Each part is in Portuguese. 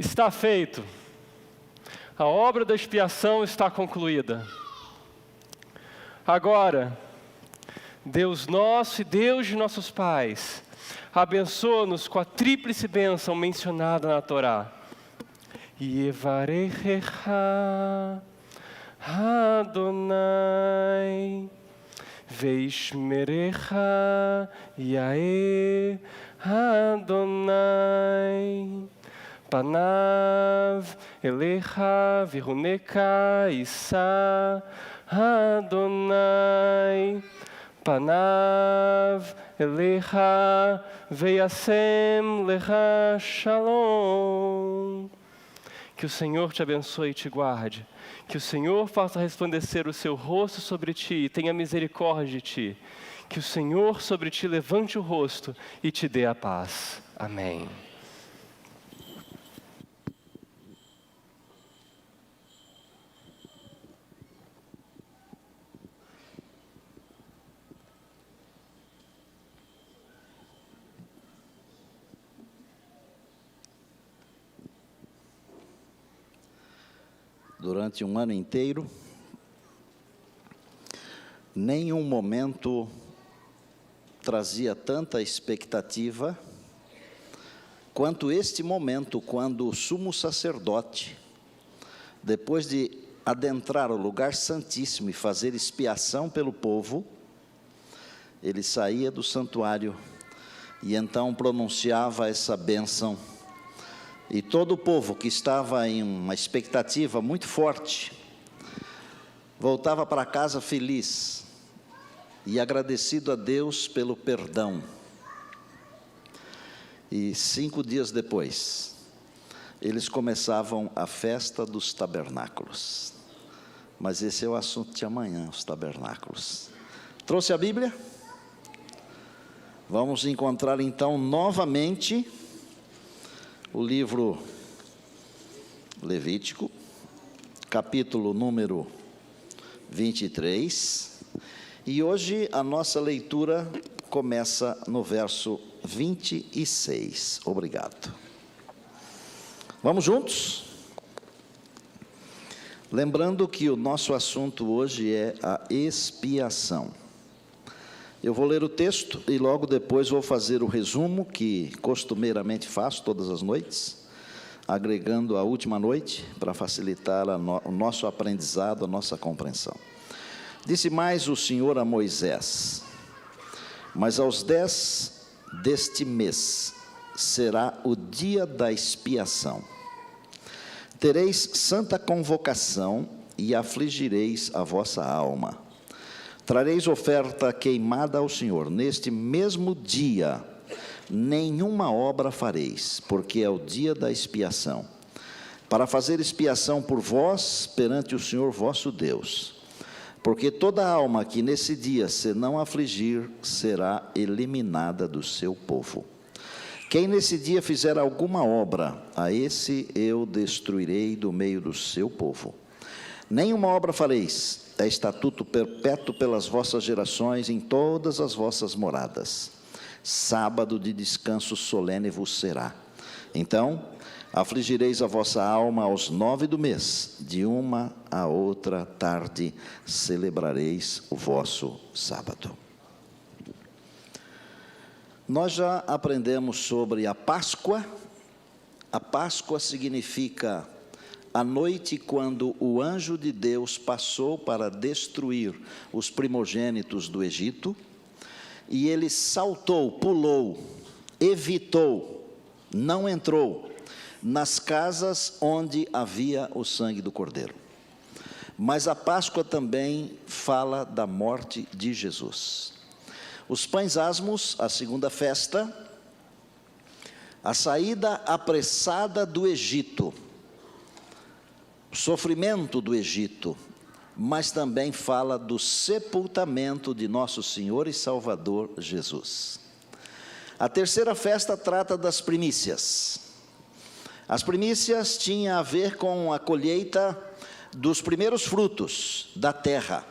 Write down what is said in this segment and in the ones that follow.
Está feito. A obra da expiação está concluída. Agora, Deus nosso e Deus de nossos pais, abençoa-nos com a tríplice bênção mencionada na Torá. Yevarechecha Adonai Veishmerecha Yaeh Adonai Panav Elecha Viruneka Issa Adonai Panav Elecha Veyasem Lecha Shalom. Que o Senhor te abençoe e te guarde. Que o Senhor faça resplandecer o seu rosto sobre ti e tenha misericórdia de ti. Que o Senhor sobre ti levante o rosto e te dê a paz. Amém. Durante um ano inteiro, nenhum momento trazia tanta expectativa quanto este momento, quando o sumo sacerdote, depois de adentrar o lugar santíssimo e fazer expiação pelo povo, ele saía do santuário e então pronunciava essa bênção. E todo o povo que estava em uma expectativa muito forte, voltava para casa feliz e agradecido a Deus pelo perdão. E 5 dias depois, eles começavam a festa dos tabernáculos. Mas esse é o assunto de amanhã, os tabernáculos. Trouxe a Bíblia? Vamos encontrar então novamente o livro Levítico, capítulo número 23, e hoje a nossa leitura começa no verso 26. Obrigado. Vamos juntos? Lembrando que o nosso assunto hoje é a expiação. Eu vou ler o texto e logo depois vou fazer o resumo que costumeiramente faço todas as noites, agregando a última noite para facilitar o nosso aprendizado, a nossa compreensão. Disse mais o Senhor a Moisés: mas aos 10 deste mês será o dia da expiação. Tereis santa convocação e afligireis a vossa alma. Trareis oferta queimada ao Senhor. Neste mesmo dia, nenhuma obra fareis, porque é o dia da expiação, para fazer expiação por vós perante o Senhor vosso Deus. Porque toda alma que nesse dia se não afligir, será eliminada do seu povo. Quem nesse dia fizer alguma obra, a esse eu destruirei do meio do seu povo. Nenhuma obra fareis, é estatuto perpétuo pelas vossas gerações em todas as vossas moradas. Sábado de descanso solene vos será. Então, afligireis a vossa alma aos 9 do mês, de uma a outra tarde celebrareis o vosso sábado. Nós já aprendemos sobre a Páscoa. A Páscoa significa a noite quando o anjo de Deus passou para destruir os primogênitos do Egito, e ele saltou, pulou, evitou, não entrou nas casas onde havia o sangue do Cordeiro. Mas a Páscoa também fala da morte de Jesus. Os pães asmos, a segunda festa, a saída apressada do Egito, o sofrimento do Egito, mas também fala do sepultamento de nosso Senhor e Salvador Jesus. A terceira festa trata das primícias. As primícias tinham a ver com a colheita dos primeiros frutos da terra.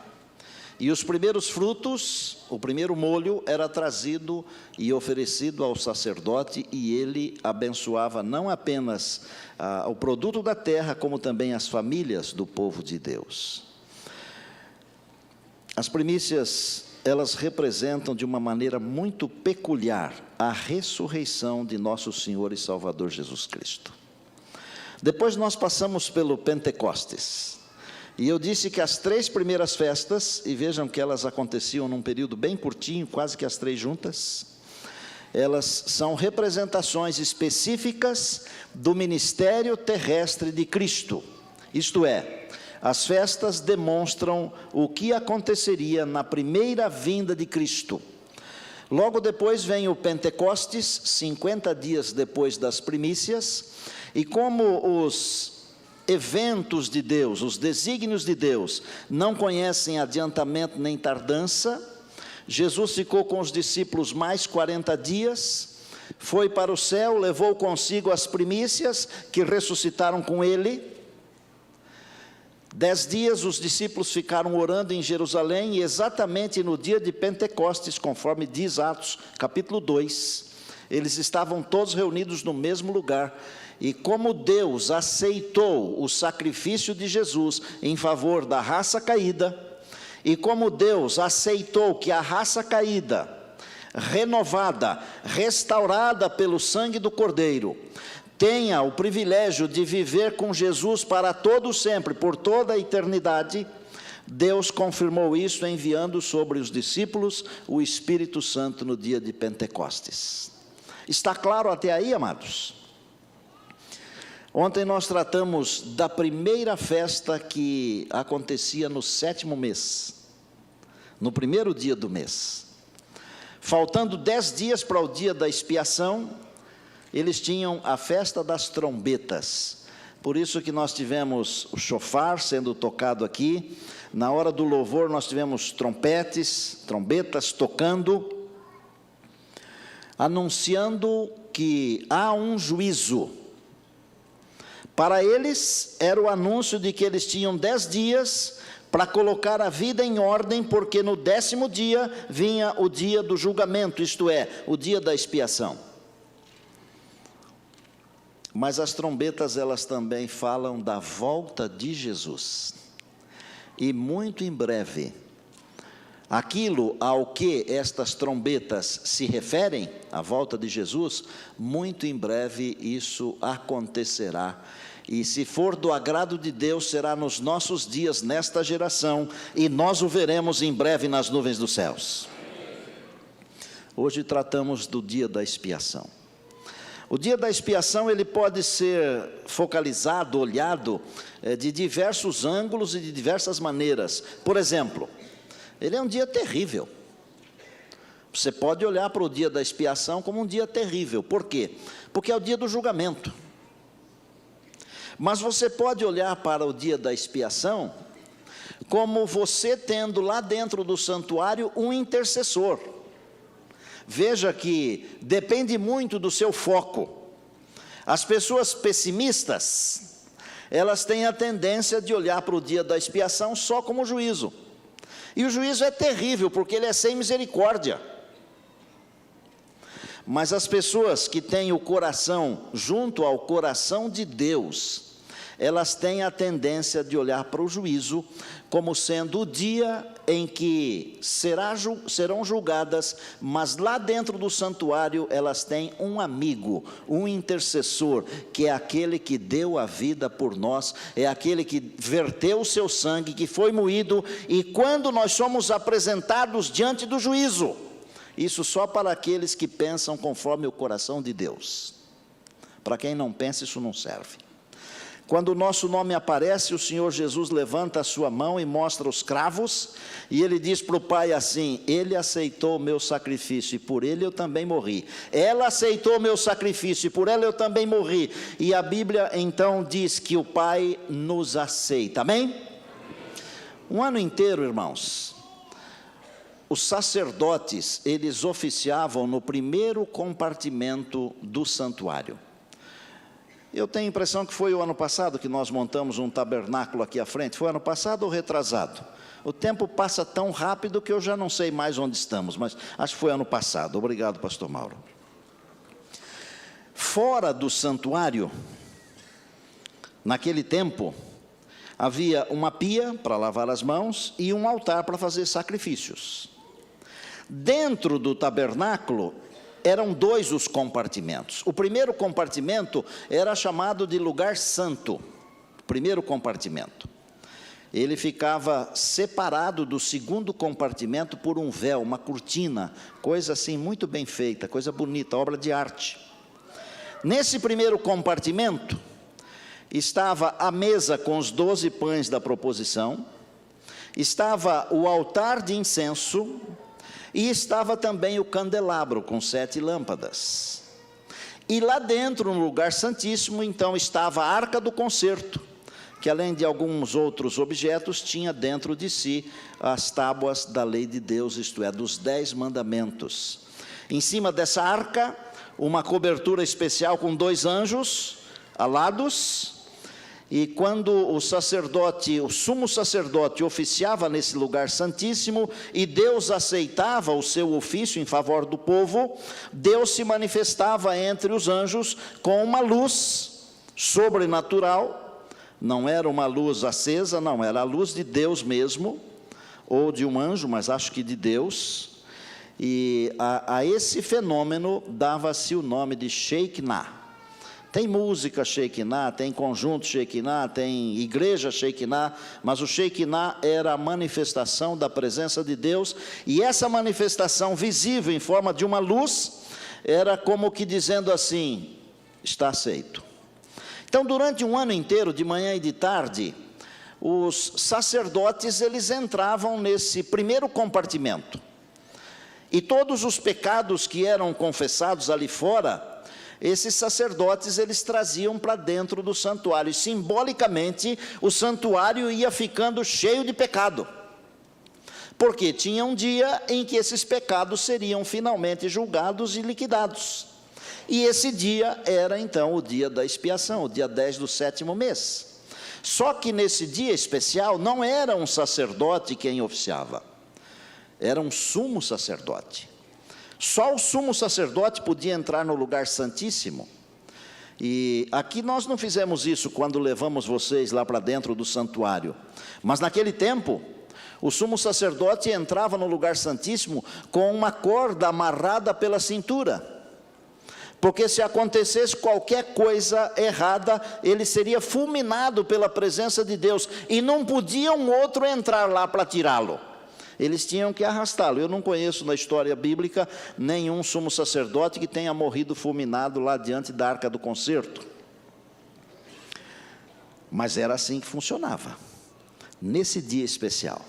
E os primeiros frutos, o primeiro molho, era trazido e oferecido ao sacerdote, e ele abençoava não apenas o produto da terra, como também as famílias do povo de Deus. As primícias, elas representam de uma maneira muito peculiar a ressurreição de nosso Senhor e Salvador Jesus Cristo. Depois nós passamos pelo Pentecostes. E eu disse que as 3 primeiras festas, e vejam que elas aconteciam num período bem curtinho, quase que as 3 juntas, elas são representações específicas do ministério terrestre de Cristo. Isto é, as festas demonstram o que aconteceria na primeira vinda de Cristo. Logo depois vem o Pentecostes, 50 dias depois das primícias, e como os eventos de Deus, os desígnios de Deus, não conhecem adiantamento nem tardança, Jesus ficou com os discípulos mais 40 dias, foi para o céu, levou consigo as primícias que ressuscitaram com ele. 10 dias os discípulos ficaram orando em Jerusalém, e exatamente no dia de Pentecostes, conforme diz Atos capítulo 2, eles estavam todos reunidos no mesmo lugar. E como Deus aceitou o sacrifício de Jesus em favor da raça caída, e como Deus aceitou que a raça caída, renovada, restaurada pelo sangue do Cordeiro, tenha o privilégio de viver com Jesus para todo sempre, por toda a eternidade, Deus confirmou isso enviando sobre os discípulos o Espírito Santo no dia de Pentecostes. Está claro até aí, amados? Ontem nós tratamos da primeira festa que acontecia no 7º mês, no primeiro dia do mês. Faltando 10 dias para o dia da expiação, eles tinham a festa das trombetas. Por isso que nós tivemos o chofar sendo tocado aqui. Na hora do louvor nós tivemos trombetas tocando, anunciando que há um juízo. Para eles, era o anúncio de que eles tinham 10 dias para colocar a vida em ordem, porque no 10º dia vinha o dia do julgamento, isto é, o dia da expiação. Mas as trombetas, elas também falam da volta de Jesus. E muito em breve, aquilo ao que estas trombetas se referem, a volta de Jesus, muito em breve isso acontecerá. E se for do agrado de Deus, será nos nossos dias, nesta geração, e nós o veremos em breve nas nuvens dos céus. Hoje tratamos do dia da expiação. O dia da expiação, ele pode ser focalizado, olhado de diversos ângulos e de diversas maneiras. Por exemplo, ele é um dia terrível. Você pode olhar para o dia da expiação como um dia terrível. Por quê? Porque é o dia do julgamento. Mas você pode olhar para o dia da expiação como você tendo lá dentro do santuário um intercessor. Veja que depende muito do seu foco. As pessoas pessimistas, elas têm a tendência de olhar para o dia da expiação só como juízo. E o juízo é terrível, porque ele é sem misericórdia. Mas as pessoas que têm o coração junto ao coração de Deus, elas têm a tendência de olhar para o juízo como sendo o dia em que serão julgadas, mas lá dentro do santuário elas têm um amigo, um intercessor, que é aquele que deu a vida por nós, é aquele que verteu o seu sangue, que foi moído, e quando nós somos apresentados diante do juízo, isso só para aqueles que pensam conforme o coração de Deus. Para quem não pensa, isso não serve. Quando o nosso nome aparece, o Senhor Jesus levanta a sua mão e mostra os cravos, e ele diz para o Pai assim: ele aceitou o meu sacrifício e por ele eu também morri. Ela aceitou o meu sacrifício e por ela eu também morri. E a Bíblia então diz que o Pai nos aceita, amém? Um ano inteiro, irmãos, os sacerdotes, eles oficiavam no primeiro compartimento do santuário. Eu tenho a impressão que foi o ano passado que nós montamos um tabernáculo aqui à frente. Foi ano passado ou retrasado? O tempo passa tão rápido que eu já não sei mais onde estamos, mas acho que foi ano passado. Obrigado, pastor Mauro. Fora do santuário, naquele tempo, havia uma pia para lavar as mãos e um altar para fazer sacrifícios. Dentro do tabernáculo, eram 2 os compartimentos. O primeiro compartimento era chamado de lugar santo. O primeiro compartimento. Ele ficava separado do segundo compartimento por um véu, uma cortina, coisa assim muito bem feita, coisa bonita, obra de arte. Nesse primeiro compartimento, estava a mesa com os 12 pães da proposição, estava o altar de incenso, e estava também o candelabro com 7 lâmpadas. E lá dentro, no lugar santíssimo, então estava a arca do concerto, que além de alguns outros objetos, tinha dentro de si as tábuas da lei de Deus, isto é, dos 10 mandamentos. Em cima dessa arca, uma cobertura especial com 2 anjos alados. E quando o sumo sacerdote oficiava nesse lugar santíssimo, e Deus aceitava o seu ofício em favor do povo, Deus se manifestava entre os anjos com uma luz sobrenatural. Não era uma luz acesa, não, era a luz de Deus mesmo, ou de um anjo, mas acho que de Deus. E a esse fenômeno dava-se o nome de Shekinah. Tem música Shekinah, tem conjunto Shekinah, tem igreja Shekinah, mas o Shekinah era a manifestação da presença de Deus, e essa manifestação visível em forma de uma luz, era como que dizendo assim, está aceito. Então, durante um ano inteiro, de manhã e de tarde, os sacerdotes, eles entravam nesse primeiro compartimento, e todos os pecados que eram confessados ali fora, esses sacerdotes, eles traziam para dentro do santuário, e simbolicamente o santuário ia ficando cheio de pecado, porque tinha um dia em que esses pecados seriam finalmente julgados e liquidados, e esse dia era então o dia da expiação, o dia 10 do 7º mês. Só que nesse dia especial não era um sacerdote quem oficiava, era um sumo sacerdote. Só o sumo sacerdote podia entrar no lugar santíssimo. E aqui nós não fizemos isso quando levamos vocês lá para dentro do santuário. Mas naquele tempo, o sumo sacerdote entrava no lugar santíssimo com uma corda amarrada pela cintura. Porque se acontecesse qualquer coisa errada, ele seria fulminado pela presença de Deus. E não podia um outro entrar lá para tirá-lo. Eles tinham que arrastá-lo. Eu não conheço na história bíblica nenhum sumo sacerdote que tenha morrido fulminado lá diante da arca do concerto. Mas era assim que funcionava. Nesse dia especial,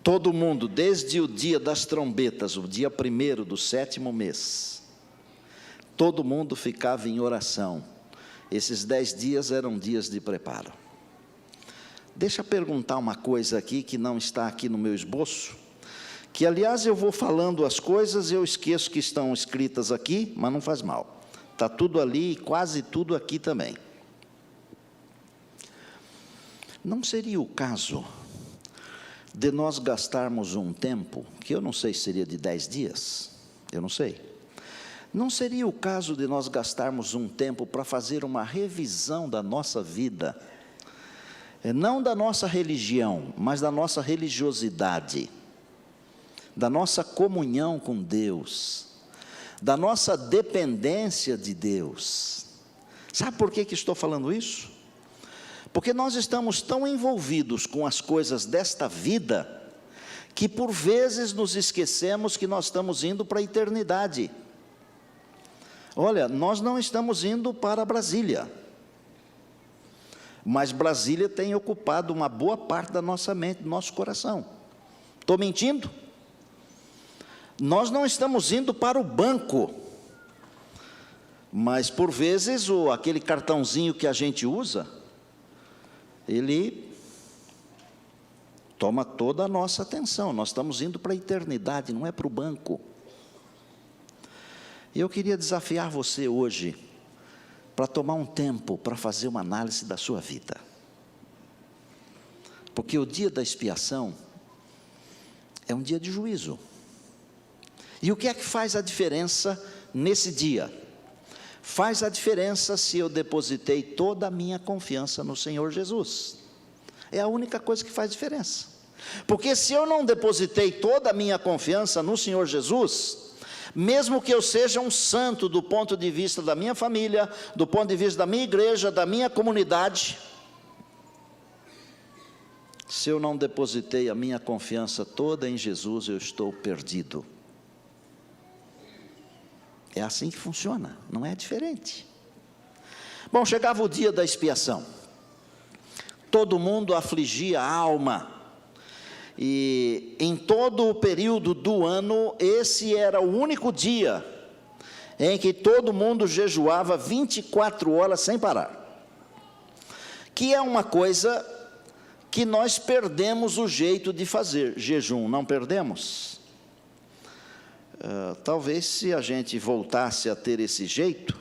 todo mundo, desde o dia das trombetas, o dia 1º do 7º mês, todo mundo ficava em oração. Esses 10 dias eram dias de preparo. Deixa eu perguntar uma coisa aqui, que não está aqui no meu esboço, que aliás eu vou falando as coisas, eu esqueço que estão escritas aqui, mas não faz mal. Está tudo ali e quase tudo aqui também. Não seria o caso de nós gastarmos um tempo, que eu não sei se seria de 10 dias, eu não sei. Não seria o caso de nós gastarmos um tempo para fazer uma revisão da nossa vida, não da nossa religião, mas da nossa religiosidade, da nossa comunhão com Deus, da nossa dependência de Deus. Sabe por que estou falando isso? Porque nós estamos tão envolvidos com as coisas desta vida, que por vezes nos esquecemos que nós estamos indo para a eternidade. Olha, nós não estamos indo para Brasília, mas Brasília tem ocupado uma boa parte da nossa mente, do nosso coração. Estou mentindo? Nós não estamos indo para o banco, mas por vezes aquele cartãozinho que a gente usa, ele toma toda a nossa atenção. Nós estamos indo para a eternidade, não é para o banco. E eu queria desafiar você hoje, para tomar um tempo para fazer uma análise da sua vida. Porque o dia da expiação é um dia de juízo. E o que é que faz a diferença nesse dia? Faz a diferença se eu depositei toda a minha confiança no Senhor Jesus. É a única coisa que faz diferença. Porque se eu não depositei toda a minha confiança no Senhor Jesus, mesmo que eu seja um santo do ponto de vista da minha família, do ponto de vista da minha igreja, da minha comunidade, se eu não depositei a minha confiança toda em Jesus, eu estou perdido. É assim que funciona, não é diferente. Bom, chegava o dia da expiação. Todo mundo afligia a alma. E em todo o período do ano, esse era o único dia em que todo mundo jejuava 24 horas sem parar. Que é uma coisa que nós perdemos o jeito de fazer jejum, não perdemos? Talvez se a gente voltasse a ter esse jeito,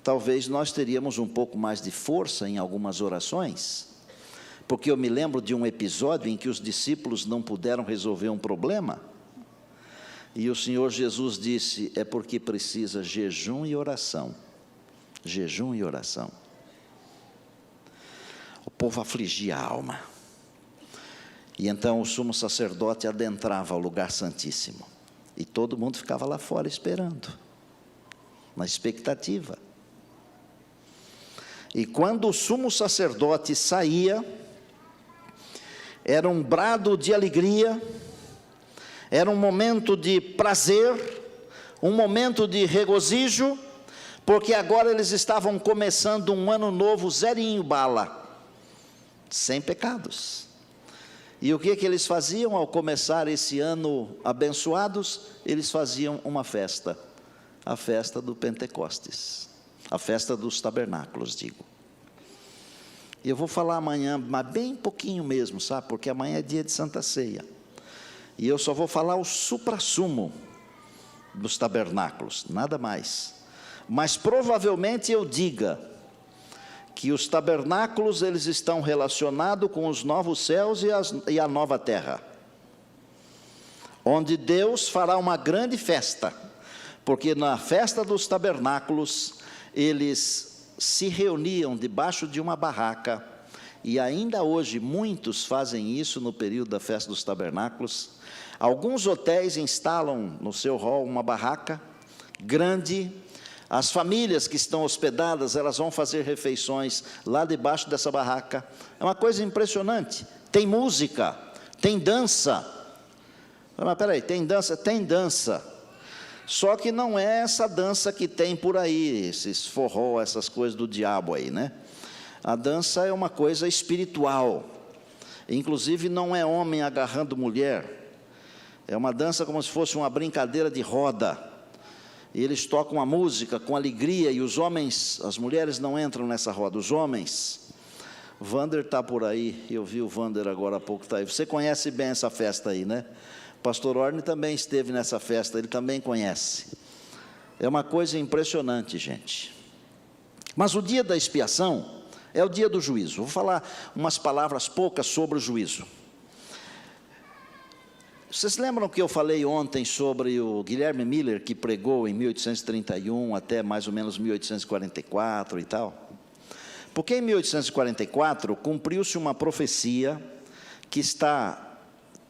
talvez nós teríamos um pouco mais de força em algumas orações, porque eu me lembro de um episódio em que os discípulos não puderam resolver um problema, e o Senhor Jesus disse, é porque precisa jejum e oração, jejum e oração. O povo afligia a alma, e então o sumo sacerdote adentrava ao lugar santíssimo, e todo mundo ficava lá fora esperando, na expectativa. E quando o sumo sacerdote saía, era um brado de alegria, era um momento de prazer, um momento de regozijo, porque agora eles estavam começando um ano novo, zerinho bala, sem pecados. E o que eles faziam ao começar esse ano abençoados? Eles faziam uma festa, a festa do Pentecostes, a festa dos tabernáculos, digo. E eu vou falar amanhã, mas bem pouquinho mesmo, sabe? Porque amanhã é dia de Santa Ceia. E eu só vou falar o suprassumo dos tabernáculos, nada mais. Mas provavelmente eu diga que os tabernáculos, eles estão relacionados com os novos céus e a nova terra, onde Deus fará uma grande festa, porque na festa dos tabernáculos, eles se reuniam debaixo de uma barraca, e ainda hoje muitos fazem isso no período da festa dos tabernáculos. Alguns hotéis instalam no seu hall uma barraca grande. As famílias que estão hospedadas, elas vão fazer refeições lá debaixo dessa barraca. É uma coisa impressionante. Tem música, tem dança. Mas peraí, tem dança? Tem dança. Só que não é essa dança que tem por aí, esses forró, essas coisas do diabo aí, né? A dança é uma coisa espiritual. Inclusive não é homem agarrando mulher. É uma dança como se fosse uma brincadeira de roda. E eles tocam a música com alegria, e os homens, as mulheres não entram nessa roda, os homens. Vander está por aí, eu vi o Vander agora há pouco, está aí. Você conhece bem essa festa aí, né? Pastor Orne também esteve nessa festa, ele também conhece. É uma coisa impressionante, gente. Mas o dia da expiação é o dia do juízo. Vou falar umas palavras poucas sobre o juízo. Vocês lembram que eu falei ontem sobre o Guilherme Miller, que pregou em 1831 até mais ou menos 1844 e tal? Porque em 1844 cumpriu-se uma profecia que está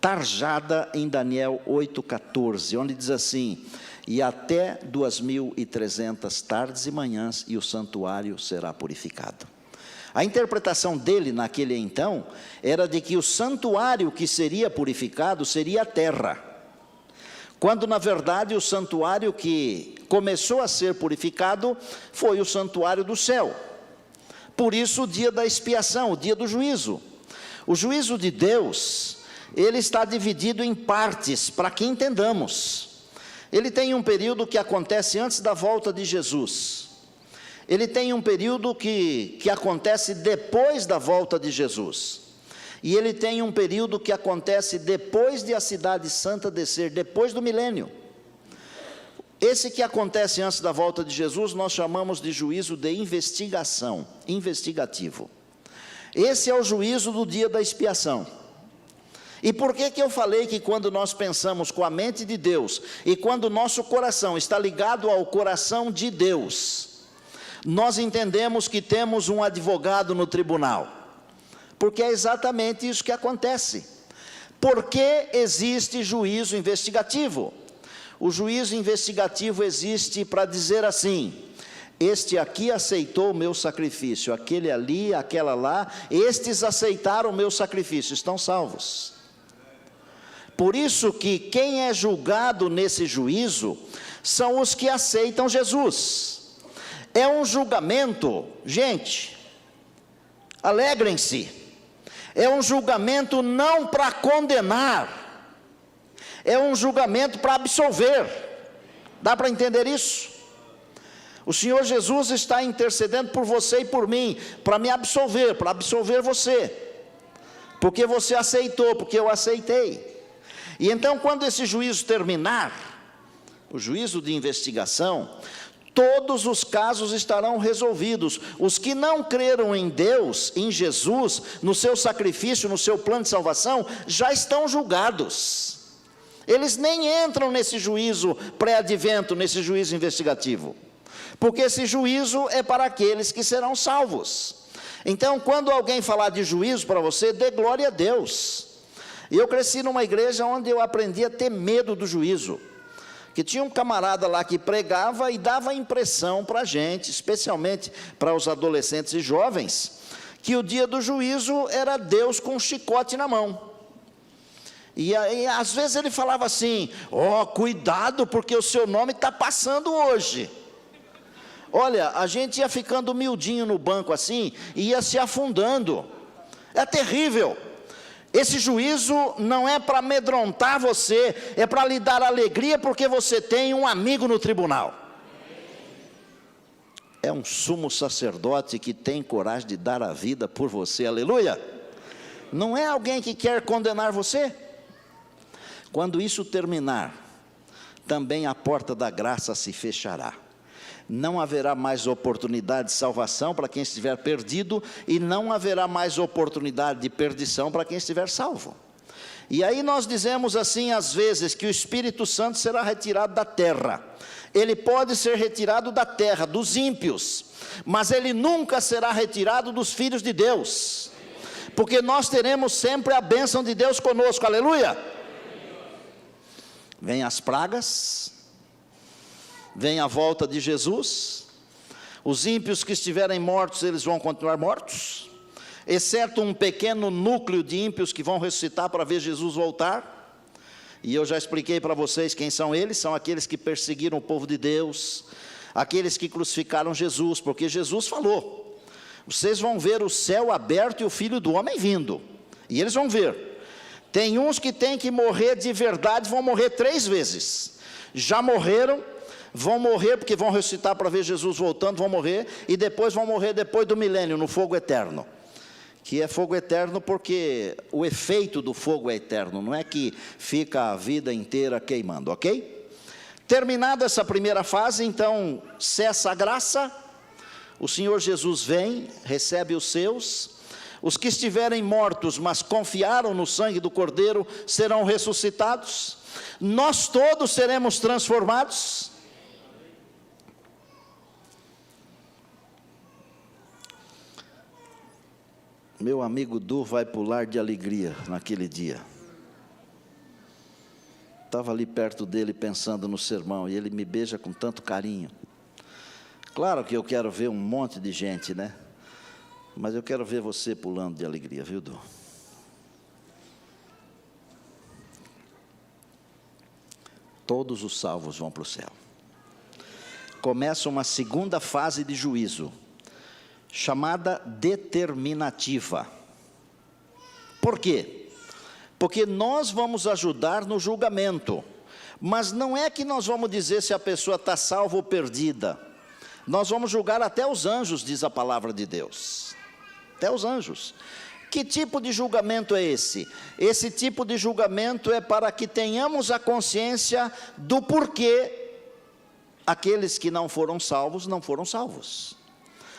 tarjada em Daniel 8,14, onde diz assim, e até 2.300 tardes e manhãs, e o santuário será purificado. A interpretação dele naquele então, era de que o santuário que seria purificado seria a terra, quando na verdade o santuário que começou a ser purificado, foi o santuário do céu. Por isso o dia da expiação, o dia do juízo. O juízo de Deus, ele está dividido em partes, para que entendamos. Ele tem um período que acontece antes da volta de Jesus. Ele tem um período que acontece depois da volta de Jesus. E ele tem um período que acontece depois de a cidade santa descer, depois do milênio. Esse que acontece antes da volta de Jesus, nós chamamos de juízo de investigação, investigativo. Esse é o juízo do dia da expiação. E por que eu falei que quando nós pensamos com a mente de Deus, e quando o nosso coração está ligado ao coração de Deus, nós entendemos que temos um advogado no tribunal? Porque é exatamente isso que acontece. Por que existe juízo investigativo? O juízo investigativo existe para dizer assim: este aqui aceitou o meu sacrifício, aquele ali, aquela lá, estes aceitaram o meu sacrifício, estão salvos. Por isso que quem é julgado nesse juízo são os que aceitam Jesus. É um julgamento, gente, alegrem-se, é um julgamento não para condenar, é um julgamento para absolver. Dá para entender isso? O Senhor Jesus está intercedendo por você e por mim, para me absolver, para absolver você, porque você aceitou, porque eu aceitei. E então, quando esse juízo terminar, o juízo de investigação, todos os casos estarão resolvidos. Os que não creram em Deus, em Jesus, no seu sacrifício, no seu plano de salvação, já estão julgados. Eles nem entram nesse juízo pré-advento, nesse juízo investigativo, porque esse juízo é para aqueles que serão salvos. Então, quando alguém falar de juízo para você, dê glória a Deus. E eu cresci numa igreja onde eu aprendi a ter medo do juízo, que tinha um camarada lá que pregava e dava a impressão para a gente, especialmente para os adolescentes e jovens, que o dia do juízo era Deus com um chicote na mão. E aí, às vezes ele falava assim: ó, cuidado, porque o seu nome está passando hoje. Olha, a gente ia ficando miudinho no banco assim, e ia se afundando. É terrível. Esse juízo não é para amedrontar você, é para lhe dar alegria, porque você tem um amigo no tribunal. É um sumo sacerdote que tem coragem de dar a vida por você, aleluia. Não é alguém que quer condenar você. Quando isso terminar, também a porta da graça se fechará. Não haverá mais oportunidade de salvação para quem estiver perdido, e não haverá mais oportunidade de perdição para quem estiver salvo. E aí nós dizemos assim às vezes, que o Espírito Santo será retirado da terra. Ele pode ser retirado da terra, dos ímpios, mas ele nunca será retirado dos filhos de Deus, porque nós teremos sempre a bênção de Deus conosco, aleluia. Vem as pragas, vem a volta de Jesus. Os ímpios que estiverem mortos, eles vão continuar mortos, exceto um pequeno núcleo de ímpios que vão ressuscitar para ver Jesus voltar. E eu já expliquei para vocês quem são eles. São aqueles que perseguiram o povo de Deus, aqueles que crucificaram Jesus, porque Jesus falou: vocês vão ver o céu aberto e o Filho do Homem vindo. E eles vão ver. Tem uns que têm que morrer de verdade, vão morrer 3 vezes. Já morreram, vão morrer porque vão ressuscitar para ver Jesus voltando, vão morrer, e depois vão morrer depois do milênio, no fogo eterno. Que é fogo eterno porque o efeito do fogo é eterno, não é que fica a vida inteira queimando, ok? Terminada essa primeira fase, então cessa a graça, o Senhor Jesus vem, recebe os seus. Os que estiverem mortos, mas confiaram no sangue do Cordeiro, serão ressuscitados. Nós todos seremos transformados. Meu amigo Du vai pular de alegria naquele dia. Estava ali perto dele pensando no sermão, e ele me beija com tanto carinho. Claro que eu quero ver um monte de gente, né? Mas eu quero ver você pulando de alegria, viu, Du? Todos os salvos vão para o céu. Começa uma segunda fase de juízo, chamada determinativa. Por quê? Porque nós vamos ajudar no julgamento, mas não é que nós vamos dizer se a pessoa está salva ou perdida. Nós vamos julgar até os anjos, diz a palavra de Deus. Até os anjos. Que tipo de julgamento é esse? Esse tipo de julgamento é para que tenhamos a consciência do porquê aqueles que não foram salvos, não foram salvos.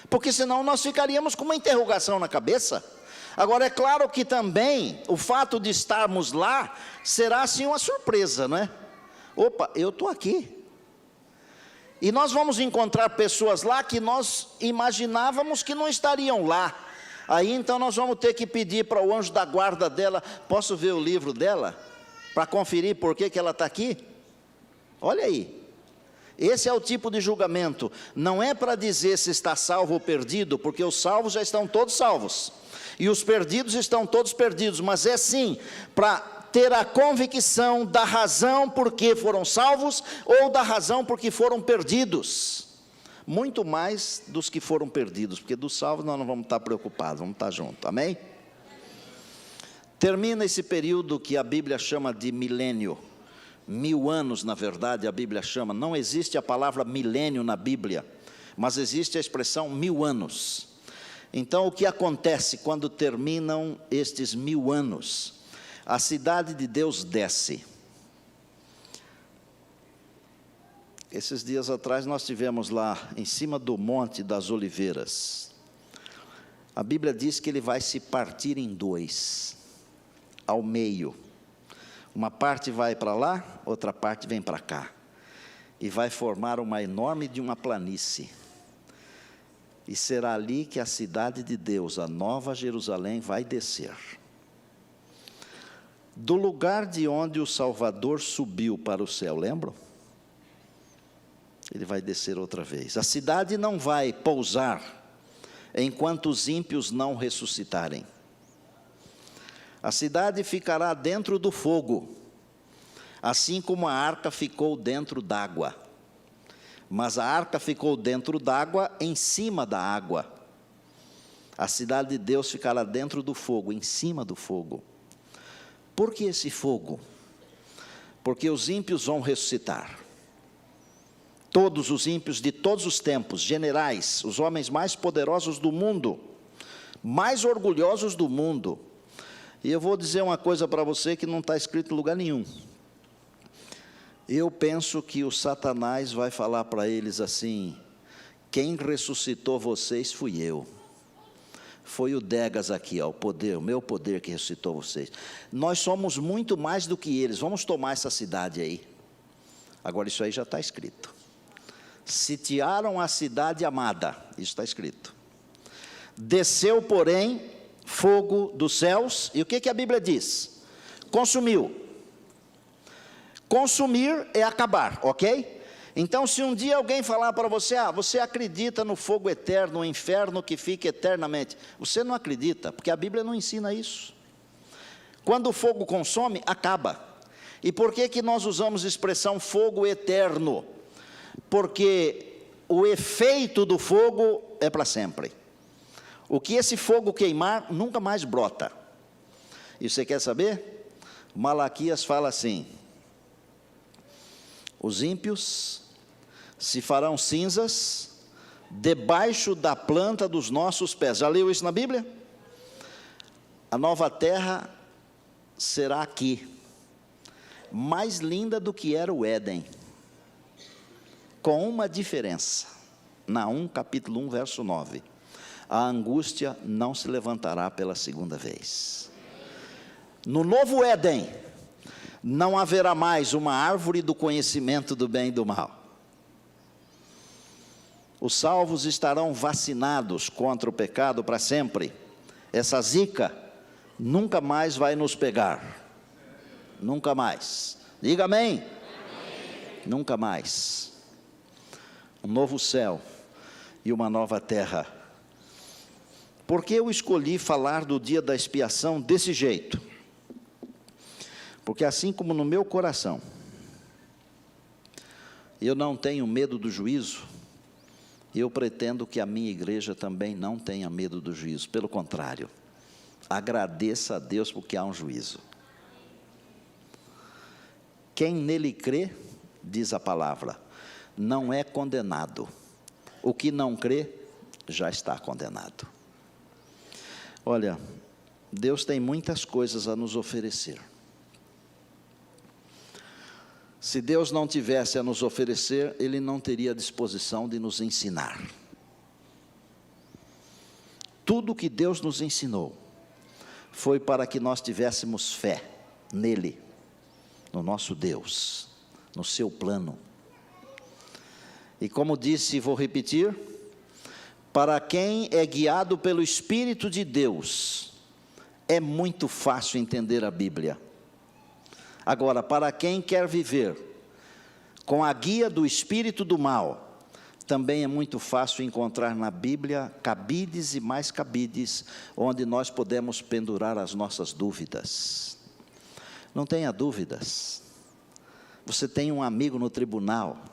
Porque senão nós ficaríamos com uma interrogação na cabeça. Agora, é claro que também o fato de estarmos lá será assim uma surpresa, não é? Opa, eu estou aqui. E nós vamos encontrar pessoas lá que nós imaginávamos que não estariam lá. Aí então nós vamos ter que pedir para o anjo da guarda dela: posso ver o livro dela? Para conferir por que ela está aqui? Olha aí. Esse é o tipo de julgamento. Não é para dizer se está salvo ou perdido, porque os salvos já estão todos salvos. E os perdidos estão todos perdidos. Mas é sim para ter a convicção da razão por que foram salvos ou da razão por que foram perdidos. Muito mais dos que foram perdidos, porque dos salvos nós não vamos estar preocupados, vamos estar juntos, amém? Termina esse período que a Bíblia chama de milênio. 1000 anos, na verdade, a Bíblia chama. Não existe a palavra milênio na Bíblia, mas existe a expressão 1000 anos. Então, o que acontece quando terminam estes 1000 anos? A cidade de Deus desce. Esses dias atrás nós tivemos lá em cima do Monte das Oliveiras. A Bíblia diz que ele vai se partir em dois, ao meio. Uma parte vai para lá, outra parte vem para cá. E vai formar uma enorme de uma planície. E será ali que a cidade de Deus, a Nova Jerusalém, vai descer. Do lugar de onde o Salvador subiu para o céu, lembram? Ele vai descer outra vez. A cidade não vai pousar enquanto os ímpios não ressuscitarem. A cidade ficará dentro do fogo, assim como a arca ficou dentro d'água. Mas a arca ficou dentro d'água, em cima da água. A cidade de Deus ficará dentro do fogo, em cima do fogo. Por que esse fogo? Porque os ímpios vão ressuscitar. Todos os ímpios de todos os tempos, generais, os homens mais poderosos do mundo, mais orgulhosos do mundo. E eu vou dizer uma coisa para você que não está escrito em lugar nenhum. Eu penso que o Satanás vai falar para eles assim: quem ressuscitou vocês fui eu. Foi o Degas aqui, ó, o meu poder que ressuscitou vocês. Nós somos muito mais do que eles, vamos tomar essa cidade aí. Agora isso aí já está escrito. Sitiaram a cidade amada, isso está escrito. Desceu, porém, fogo dos céus, e o que a Bíblia diz? Consumiu. Consumir é acabar, ok? Então, se um dia alguém falar para você: você acredita no fogo eterno, no inferno que fica eternamente, você não acredita, porque a Bíblia não ensina isso. Quando o fogo consome, acaba. E por que nós usamos a expressão fogo eterno? Porque o efeito do fogo é para sempre. O que esse fogo queimar, nunca mais brota. E você quer saber? Malaquias fala assim: os ímpios se farão cinzas debaixo da planta dos nossos pés. Já leu isso na Bíblia? A nova terra será aqui, mais linda do que era o Éden, com uma diferença. Naum capítulo 1, verso 9. A angústia não se levantará pela segunda vez. No novo Éden, não haverá mais uma árvore do conhecimento do bem e do mal. Os salvos estarão vacinados contra o pecado para sempre. Essa zica nunca mais vai nos pegar. Nunca mais. Diga amém. Amém. Nunca mais. Um novo céu e uma nova terra. Por que eu escolhi falar do dia da expiação desse jeito? Porque assim como no meu coração eu não tenho medo do juízo, eu pretendo que a minha igreja também não tenha medo do juízo. Pelo contrário, agradeça a Deus porque há um juízo. Quem nele crê, diz a palavra, não é condenado. O que não crê, já está condenado. Olha, Deus tem muitas coisas a nos oferecer. Se Deus não tivesse a nos oferecer, Ele não teria disposição de nos ensinar. Tudo que Deus nos ensinou foi para que nós tivéssemos fé nele, no nosso Deus, no seu plano. E como disse, vou repetir, para quem é guiado pelo Espírito de Deus, é muito fácil entender a Bíblia. Agora, para quem quer viver com a guia do espírito do mal, também é muito fácil encontrar na Bíblia cabides e mais cabides, onde nós podemos pendurar as nossas dúvidas. Não tenha dúvidas. Você tem um amigo no tribunal.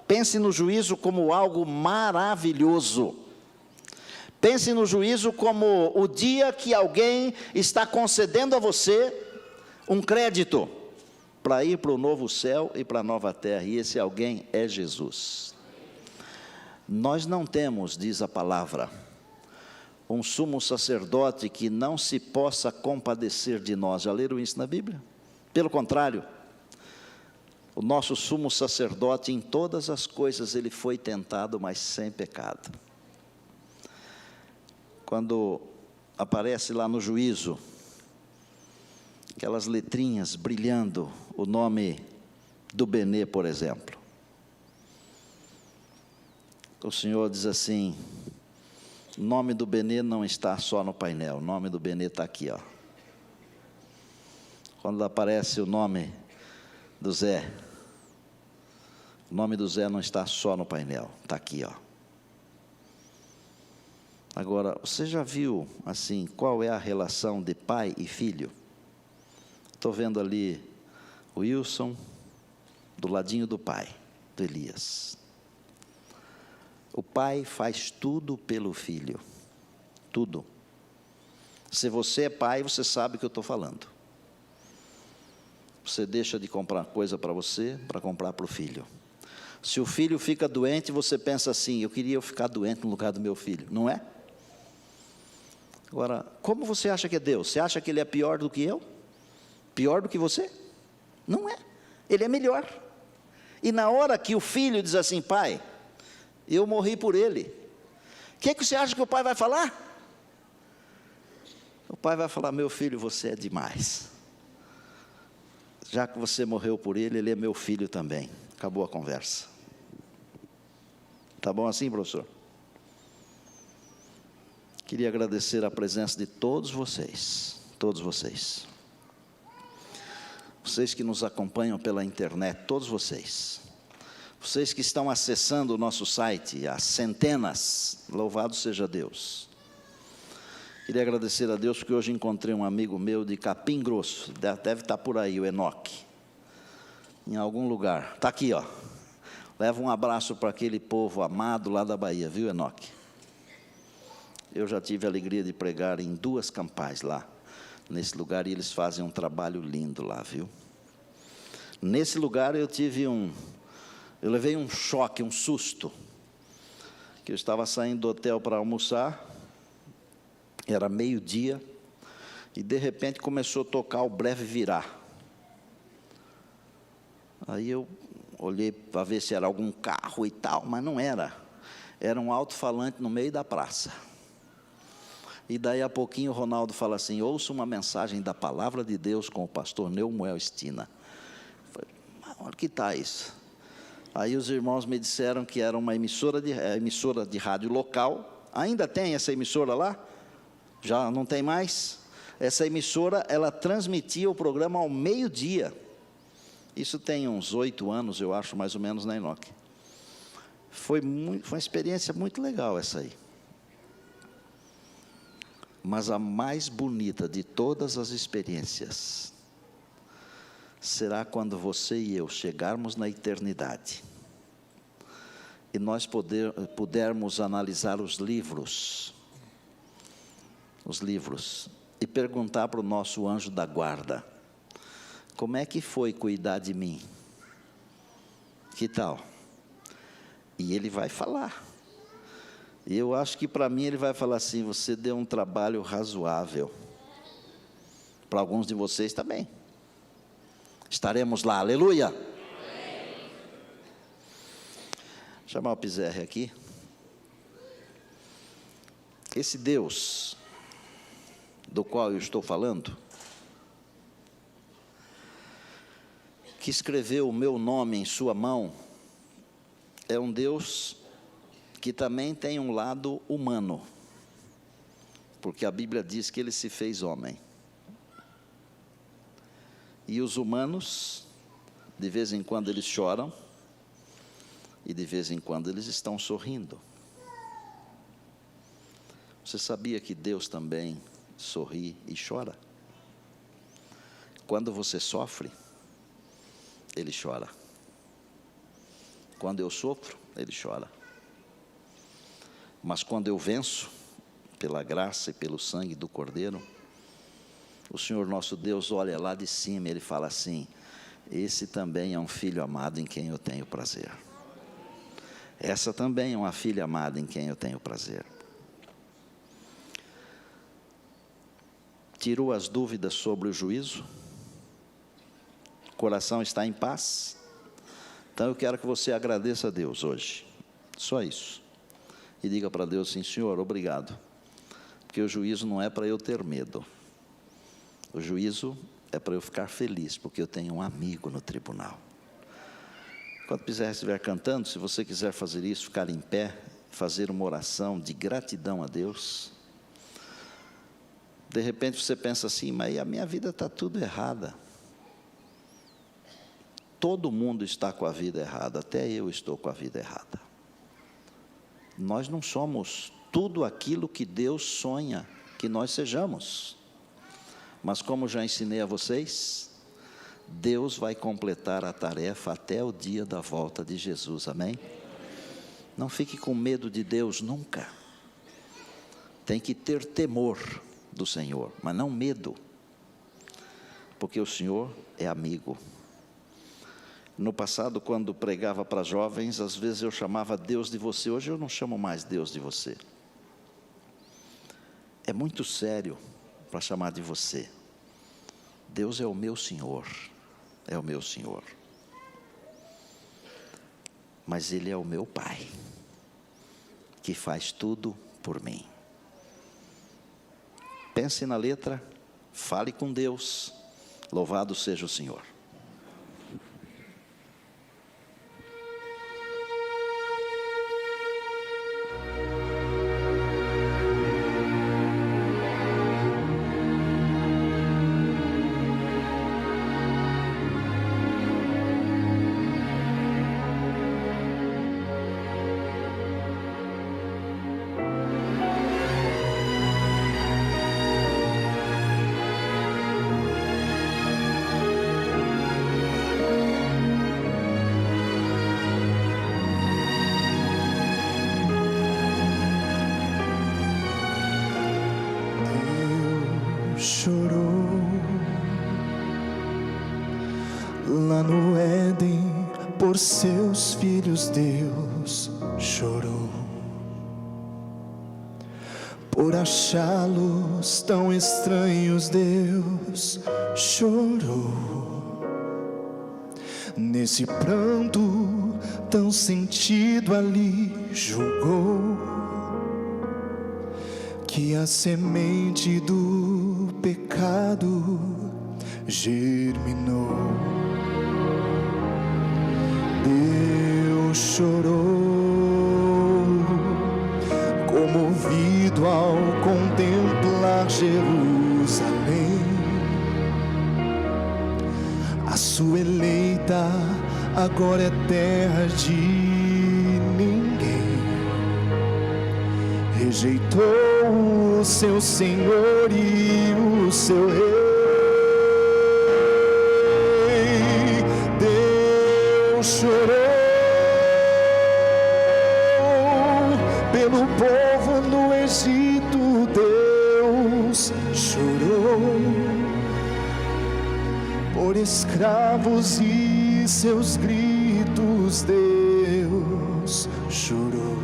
Pense no juízo como algo maravilhoso. Pense no juízo como o dia que alguém está concedendo a você um crédito para ir para o novo céu e para a nova terra, e esse alguém é Jesus. Nós não temos, diz a palavra, um sumo sacerdote que não se possa compadecer de nós. Já leram isso na Bíblia? Pelo contrário, o nosso sumo sacerdote em todas as coisas ele foi tentado, mas sem pecado. Quando aparece lá no juízo, aquelas letrinhas brilhando, o nome do Benê, por exemplo. O Senhor diz assim, o nome do Benê não está só no painel, o nome do Benê está aqui, ó. Quando aparece o nome do Zé, o nome do Zé não está só no painel, está aqui, ó. Agora, você já viu, assim, qual é a relação de pai e filho? Estou vendo ali o Wilson, do ladinho do pai, do Elias. O pai faz tudo pelo filho, tudo. Se você é pai, você sabe o que eu estou falando. Você deixa de comprar coisa para você, para comprar para o filho. Se o filho fica doente, você pensa assim, eu queria ficar doente no lugar do meu filho, não é? Agora, como você acha que é Deus? Você acha que Ele é pior do que eu? Pior do que você? Não é, Ele é melhor. E na hora que o filho diz assim, pai, eu morri por ele, o que você acha que o pai vai falar? O pai vai falar, meu filho, você é demais. Já que você morreu por ele, ele é meu filho também. Acabou a conversa. Tá bom assim, professor? Queria agradecer a presença de todos vocês, vocês que nos acompanham pela internet, todos vocês que estão acessando o nosso site, as centenas, louvado seja Deus. Queria agradecer a Deus porque hoje encontrei um amigo meu de Capim Grosso, deve estar por aí, o Enoque, em algum lugar, está aqui, ó. Leva um abraço para aquele povo amado lá da Bahia, viu, Enoque? Eu já tive a alegria de pregar em 2 campais lá, nesse lugar, e eles fazem um trabalho lindo lá, viu? Nesse lugar eu levei um choque, um susto, que eu estava saindo do hotel para almoçar, era meio-dia, e de repente começou a tocar o Breve Virá. Aí eu olhei para ver se era algum carro e tal, mas não era. Era um alto-falante no meio da praça. E daí a pouquinho o Ronaldo fala assim, ouça uma mensagem da Palavra de Deus com o pastor Neumoel Stina. Eu falei, onde que está isso? Aí os irmãos me disseram que era uma emissora de rádio local. Ainda tem essa emissora lá? Já não tem mais? Essa emissora, ela transmitia o programa ao meio-dia. Isso tem uns 8 anos, eu acho, mais ou menos, na Enoque. Foi uma experiência muito legal essa aí. Mas a mais bonita de todas as experiências será quando você e eu chegarmos na eternidade e nós pudermos analisar os livros e perguntar para o nosso anjo da guarda, como é que foi cuidar de mim? Que tal? E ele vai falar. E eu acho que para mim ele vai falar assim, você deu um trabalho razoável. Para alguns de vocês também. Estaremos lá, aleluia. Vou chamar o Pizerre aqui. Esse Deus do qual eu estou falando, que escreveu o meu nome em sua mão, é um Deus que também tem um lado humano, porque a Bíblia diz que Ele se fez homem. E os humanos, de vez em quando eles choram, e de vez em quando eles estão sorrindo. Você sabia que Deus também sorri e chora? Quando você sofre, Ele chora. Quando eu sofro, Ele chora. Mas quando eu venço, pela graça e pelo sangue do Cordeiro, o Senhor nosso Deus olha lá de cima e Ele fala assim: esse também é um filho amado em quem eu tenho prazer. Essa também é uma filha amada em quem eu tenho prazer. Tirou as dúvidas sobre o juízo? O coração está em paz? Então eu quero que você agradeça a Deus hoje. Só isso. E diga para Deus assim: Senhor, obrigado. Porque o juízo não é para eu ter medo. O juízo é para eu ficar feliz, porque eu tenho um amigo no tribunal. Quando Pizerre estiver cantando, se você quiser fazer isso, ficar em pé, fazer uma oração de gratidão a Deus. De repente você pensa assim: mas a minha vida está tudo errada. Todo mundo está com a vida errada, até eu estou com a vida errada. Nós não somos tudo aquilo que Deus sonha que nós sejamos. Mas como já ensinei a vocês, Deus vai completar a tarefa até o dia da volta de Jesus, amém? Não fique com medo de Deus nunca. Tem que ter temor do Senhor, mas não medo, porque o Senhor é amigo. No passado, quando pregava para jovens, às vezes eu chamava Deus de você. Hoje eu não chamo mais Deus de você. É muito sério para chamar de você. Deus é o meu Senhor, é o meu Senhor. Mas Ele é o meu Pai, que faz tudo por mim. Pense na letra, fale com Deus, louvado seja o Senhor. Chorou lá no Éden por seus filhos. Deus chorou por achá-los tão estranhos. Deus chorou nesse pranto tão sentido. Ali julgou que a semente do pecado germinou. Deus chorou, comovido ao contemplar Jerusalém, a sua eleita agora é terra de ninguém. Rejeitou o seu Senhor e o seu Rei. Deus chorou pelo povo no Egito. Deus chorou por escravos e seus gritos. Deus chorou.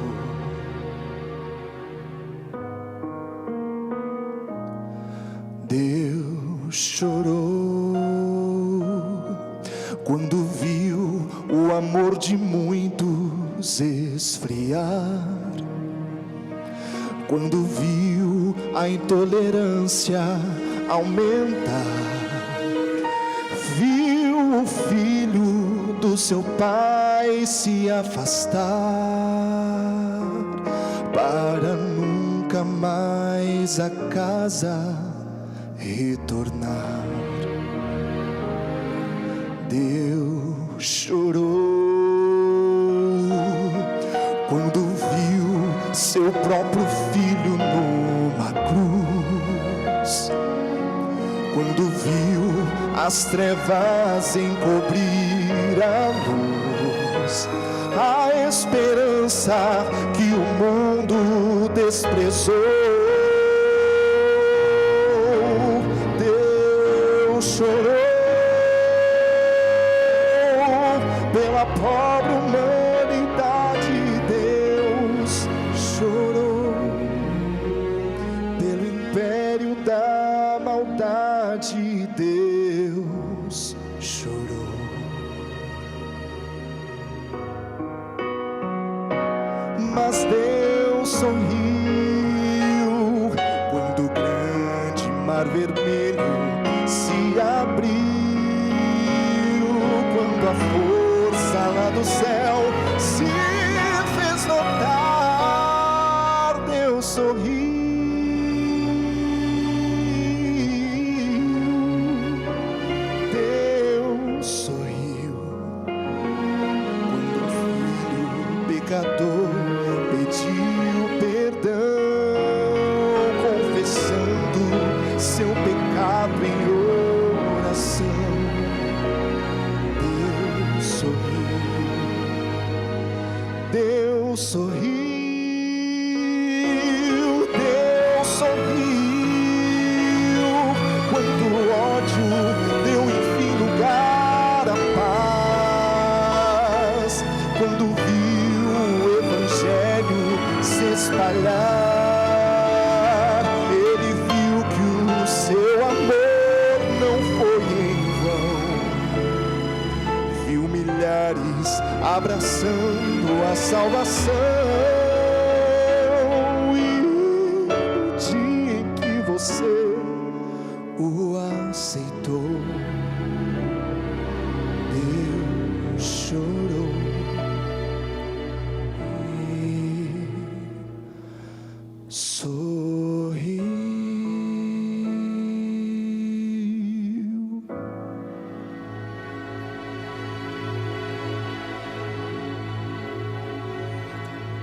Deus chorou o amor de muitos esfriar. Quando viu a intolerância aumentar, viu o filho do seu pai se afastar, para nunca mais a casa retornar. Deus chorou quando viu seu próprio filho numa cruz, quando viu as trevas encobrir a luz, a esperança que o mundo desprezou. Deus chorou pela pobre humanidade. Deus chorou pelo império da maldade. Deus chorou. Mas Deus sorriu quando o grande mar vermelho se abriu, quando a força lá do céu se fez notar. Deus sorriu. Deus sorriu quando o filho pecador pediu perdão, confessando seu pecado em oração. Deus sorriu. Deus sorriu. Deus sorriu quando o ódio deu enfim lugar à paz, quando viu o evangelho se espalhar. Ele viu que o seu amor não foi em vão, viu milhares abraçando a salvação. E no dia em que você o aceitou, Deus chorou e sorriu.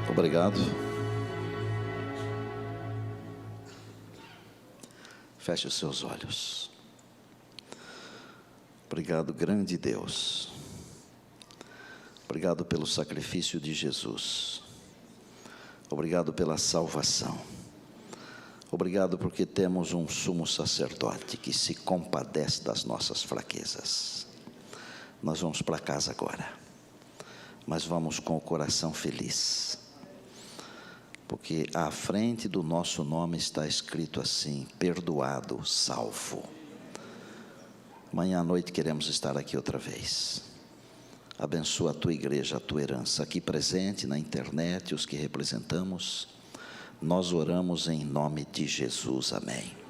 Obrigado. Feche os seus olhos. Obrigado, grande Deus. Obrigado pelo sacrifício de Jesus. Obrigado pela salvação. Obrigado porque temos um sumo sacerdote que se compadece das nossas fraquezas. Nós vamos para casa agora, mas vamos com o coração feliz, porque à frente do nosso nome está escrito assim: perdoado, salvo. Amanhã à noite queremos estar aqui outra vez. Abençoa a tua igreja, a tua herança, aqui presente, na internet, os que representamos. Nós oramos em nome de Jesus, amém.